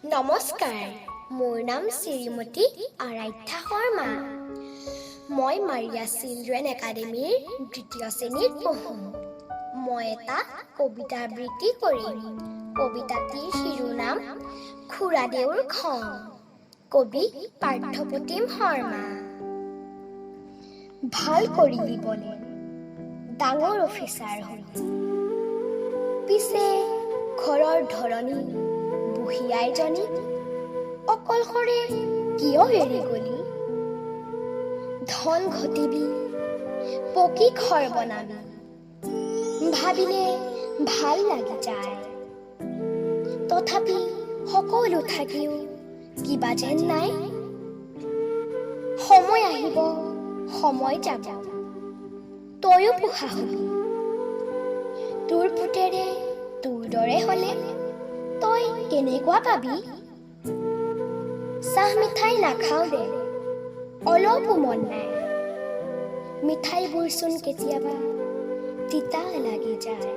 নমস্কাৰ, মোৰ নাম শ্ৰীমতী আৰাধ্যা শৰ্মা। মই মাৰিয়া চিলড্ৰেন একাডেমীৰ ২য় শ্ৰেণীত পঢ়োঁ। মই এটা কবিতা আবৃত্তি কৰিম। কবিতাটিৰ শিৰোনাম খুৰাদেউৰ খং। কবি পাৰ্থপ্ৰতিম শৰ্মা। ভাল কৰিলি বনে ডাঙৰ অফিচাৰ হ'লি, পিছে ঘৰৰ ধৰণী বুঢ়ী আইজনী অকলশৰে কিয় এৰি গলি? ধন ঘটিবি পকী ঘৰ বনাবি, ভাবিলে ভাল লাগি যায়। তথাপি সকলো থাকিও কিবা যেন নাই। সময় আহিব সময় যাব, তয়ো পোহা হবি। তোৰ পুতেৰে তোৰ দৰে হ'লে তই কেনেকুৱা পাবি? চাহ মিঠাই নাখাওঁ দে, অলপো মন নাই। মিঠাইবোৰচোন কেতিয়াবা তিতা লাগি যায়।